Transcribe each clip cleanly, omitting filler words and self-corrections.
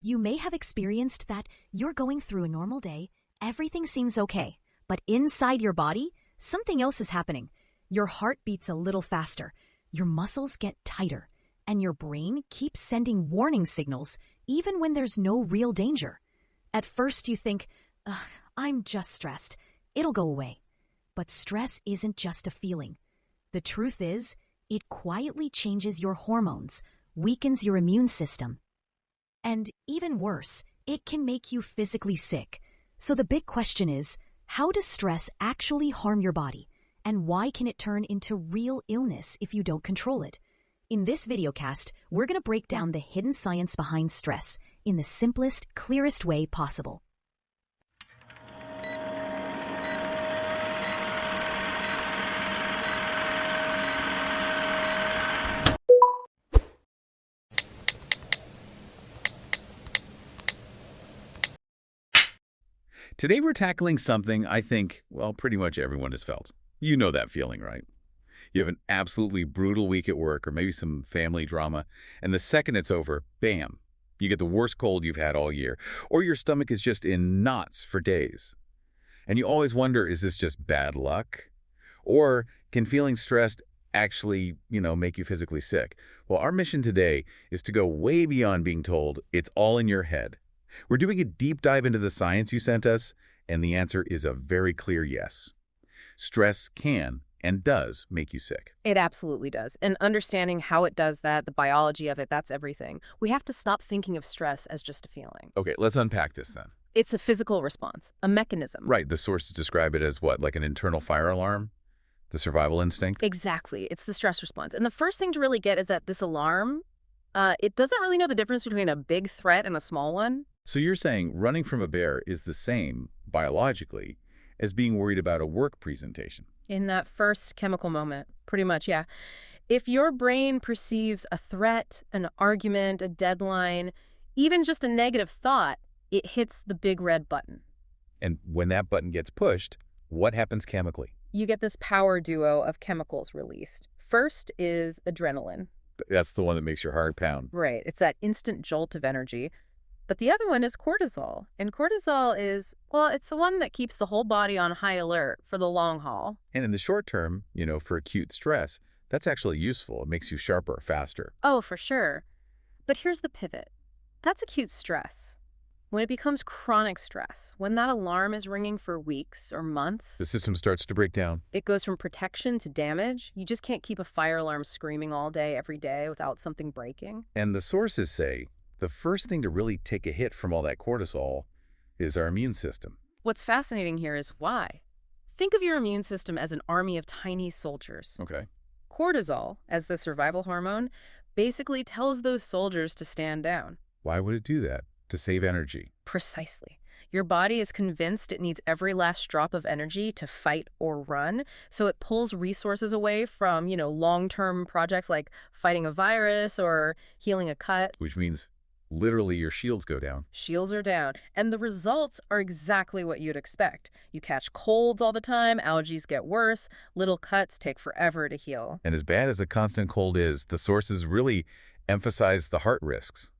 You may have experienced that you're going through a normal day, everything seems okay, but inside your body, something else is happening. Your heart beats a little faster, your muscles get tighter, and your brain keeps sending warning signals even when there's no real danger. At first you think, ugh, I'm just stressed. It'll go away. But stress isn't just a feeling. The truth is, it quietly changes your hormones, weakens your immune system. And even worse, it can make you physically sick. So the big question is, how does stress actually harm your body? And why can it turn into real illness if you don't control it? In this videocast, we're going to break down the hidden science behind stress in the simplest, clearest way possible. Today we're tackling something I think, well, pretty much everyone has felt. You know that feeling, right? You have an absolutely brutal week at work or maybe some family drama, and the second it's over, bam, you get the worst cold you've had all year, or your stomach is just in knots for days. And you always wonder, is this just bad luck? Or can feeling stressed actually, make you physically sick? Well, our mission today is to go way beyond being told it's all in your head. We're doing a deep dive into the science you sent us, and the answer is a very clear yes. Stress can and does make you sick. It absolutely does. And understanding how it does that, the biology of it, that's everything. We have to stop thinking of stress as just a feeling. Okay, let's unpack this then. It's a physical response, a mechanism. Right, the sources describe it as what, like an internal fire alarm? The survival instinct? Exactly. It's the stress response. And the first thing to really get is that this alarm, it doesn't really know the difference between a big threat and a small one. So you're saying running from a bear is the same, biologically, as being worried about a work presentation? In that first chemical moment, pretty much, yeah. If your brain perceives a threat, an argument, a deadline, even just a negative thought, it hits the big red button. And when that button gets pushed, what happens chemically? You get this power duo of chemicals released. First is adrenaline. That's the one that makes your heart pound. Right. It's that instant jolt of energy. But the other one is cortisol. And cortisol is, well, it's the one that keeps the whole body on high alert for the long haul. And in the short term, for acute stress, that's actually useful. It makes you sharper, faster. Oh, for sure. But here's the pivot. That's acute stress. When it becomes chronic stress, when that alarm is ringing for weeks or months, The system starts to break down. it goes from protection to damage. You just can't keep a fire alarm screaming all day, every day without something breaking. And the sources say the first thing to really take a hit from all that cortisol is our immune system. What's fascinating here is why. Think of your immune system as an army of tiny soldiers. Okay. Cortisol, as the survival hormone, basically tells those soldiers to stand down. Why would it do that? To save energy. Precisely. Your body is convinced it needs every last drop of energy to fight or run, so it pulls resources away from, long-term projects like fighting a virus or healing a cut. Which means literally your shields go down. Shields are down, and the results are exactly what you'd expect. You catch colds all the time, allergies get worse, little cuts take forever to heal. And as bad as a constant cold is, the sources really emphasize the heart risks,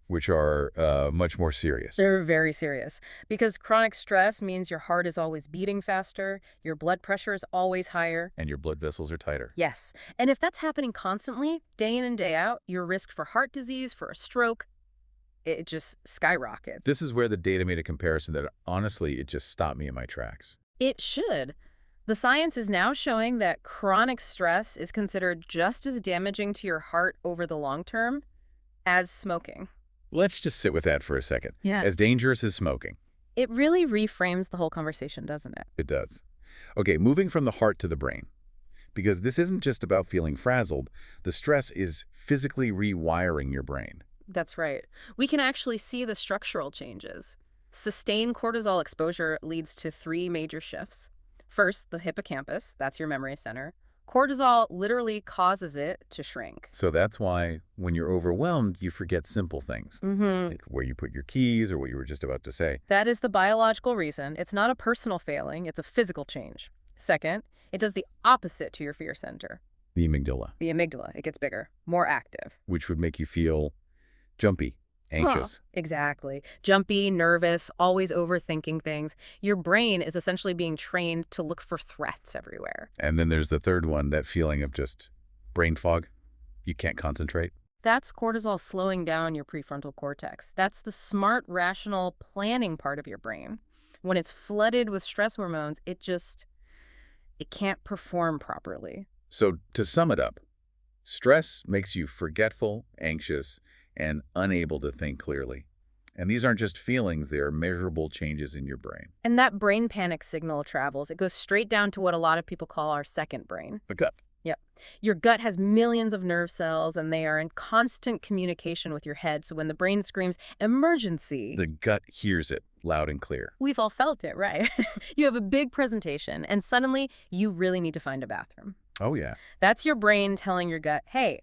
which are much more serious. They're very serious because chronic stress means your heart is always beating faster, your blood pressure is always higher. And your blood vessels are tighter. Yes, and if that's happening constantly, day in and day out, your risk for heart disease, for a stroke, it just skyrockets. This is where the data made a comparison that honestly, it just stopped me in my tracks. It should. The science is now showing that chronic stress is considered just as damaging to your heart over the long term as smoking. Let's just sit with that for a second. Yeah. As dangerous as smoking. It really reframes the whole conversation, doesn't it? It does. Okay, moving from the heart to the brain. Because this isn't just about feeling frazzled. The stress is physically rewiring your brain. That's right. We can actually see the structural changes. Sustained cortisol exposure leads to 3 major shifts. First, the hippocampus, that's your memory center. Cortisol literally causes it to shrink. So that's why when you're overwhelmed, you forget simple things. Like where you put your keys or what you were just about to say. That is the biological reason. It's not a personal failing, it's a physical change. Second, it does the opposite to your fear center. The amygdala. The amygdala, it gets bigger, more active. Which would make you feel jumpy, Anxious. Exactly. Jumpy, nervous, always overthinking things. Your brain is essentially being trained to look for threats everywhere. And then there's the third one, that feeling of just brain fog. You can't concentrate. That's cortisol slowing down your prefrontal cortex. That's the smart, rational planning part of your brain. When it's flooded with stress hormones, it can't perform properly. So to sum it up, stress makes you forgetful, anxious, and unable to think clearly. And these aren't just feelings, they are measurable changes in your brain. And that brain panic signal travels. It goes straight down to what a lot of people call our second brain. The gut. Yep. Your gut has millions of nerve cells, and they are in constant communication with your head. So when the brain screams, emergency, The gut hears it loud and clear. we've all felt it, right? You have a big presentation, and suddenly you really need to find a bathroom. Oh, yeah. That's your brain telling your gut, hey,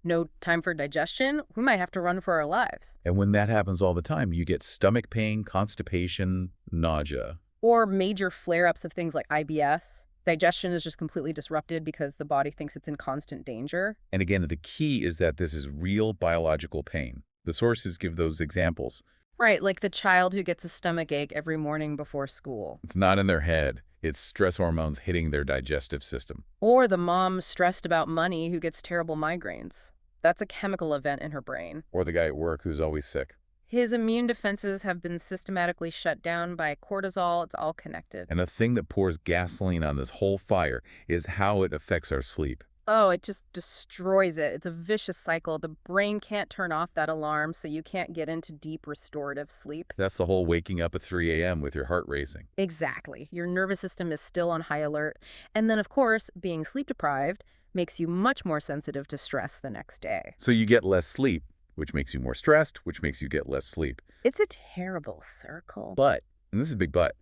no time for digestion. We might have to run for our lives. And when that happens all the time, you get stomach pain, constipation, nausea. Or major flare-ups of things like IBS. Digestion is just completely disrupted because the body thinks it's in constant danger. And again, the key is that this is real biological pain. The sources give those examples. Right, like the child who gets a stomach ache every morning before school. It's not in their head. It's stress hormones hitting their digestive system. Or the mom stressed about money who gets terrible migraines. That's a chemical event in her brain. Or the guy at work who's always sick. His immune defenses have been systematically shut down by cortisol. It's all connected. And the thing that pours gasoline on this whole fire is how it affects our sleep. Oh, it just destroys it. It's a vicious cycle. The brain can't turn off that alarm, so you can't get into deep restorative sleep. That's the whole waking up at 3 a.m. with your heart racing. Exactly. Your nervous system is still on high alert. And then, of course, being sleep deprived makes you much more sensitive to stress the next day. So you get less sleep, which makes you more stressed, which makes you get less sleep. It's a terrible circle. But, and this is a big but,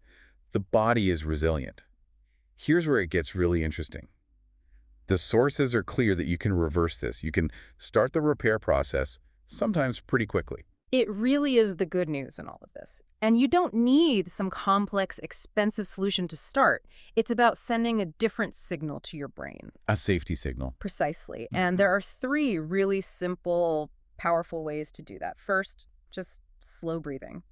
the body is resilient. Here's where it gets really interesting. The sources are clear that you can reverse this. You can start the repair process, sometimes pretty quickly. It really is the good news in all of this. And you don't need some complex, expensive solution to start. It's about sending a different signal to your brain. A safety signal. Precisely. And there are 3 really simple, powerful ways to do that. First, just slow breathing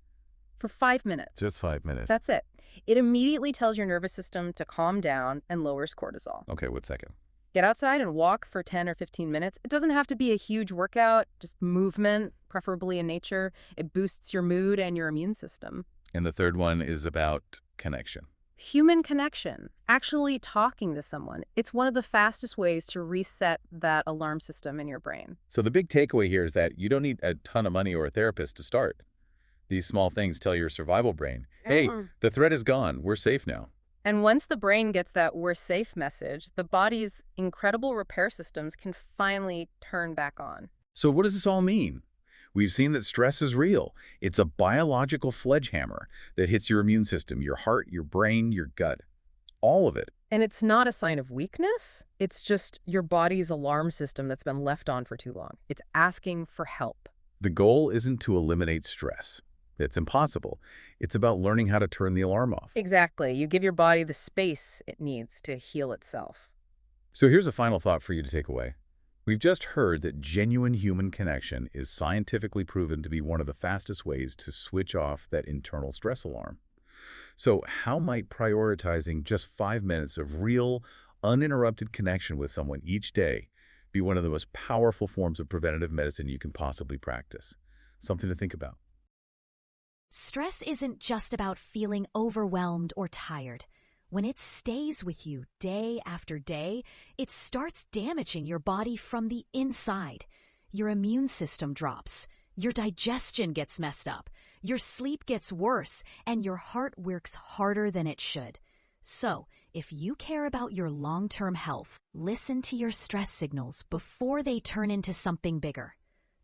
for 5 minutes. Just 5 minutes. That's it. It immediately tells your nervous system to calm down and lowers cortisol. Okay, 1 second. Get outside and walk for 10 or 15 minutes. It doesn't have to be a huge workout, just movement, preferably in nature. It boosts your mood and your immune system. And the third one is about connection. Human connection, actually talking to someone. It's one of the fastest ways to reset that alarm system in your brain. So the big takeaway here is that you don't need a ton of money or a therapist to start. These small things tell your survival brain, hey, the threat is gone. We're safe now. And once the brain gets that we're safe message, the body's incredible repair systems can finally turn back on. So what does this all mean? We've seen that stress is real. It's a biological sledgehammer that hits your immune system, your heart, your brain, your gut, all of it. And it's not a sign of weakness. It's just your body's alarm system that's been left on for too long. It's asking for help. The goal isn't to eliminate stress. It's impossible. It's about learning how to turn the alarm off. Exactly. You give your body the space it needs to heal itself. So here's a final thought for you to take away. We've just heard that genuine human connection is scientifically proven to be one of the fastest ways to switch off that internal stress alarm. So how might prioritizing just 5 minutes of real, uninterrupted connection with someone each day be one of the most powerful forms of preventative medicine you can possibly practice? Something to think about. Stress isn't just about feeling overwhelmed or tired. When it stays with you day after day, it starts damaging your body from the inside. Your immune system drops, your digestion gets messed up, your sleep gets worse, and your heart works harder than it should. So, if you care about your long-term health, listen to your stress signals before they turn into something bigger.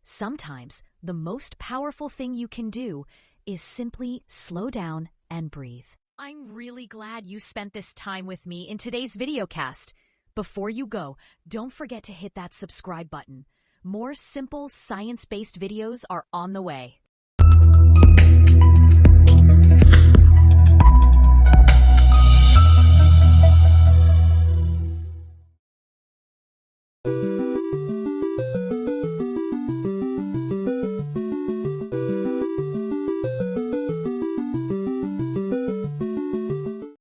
Sometimes, the most powerful thing you can do is simply slow down and breathe. I'm really glad you spent this time with me in today's videocast. Before you go, don't forget to hit that subscribe button. More simple, science-based videos are on the way.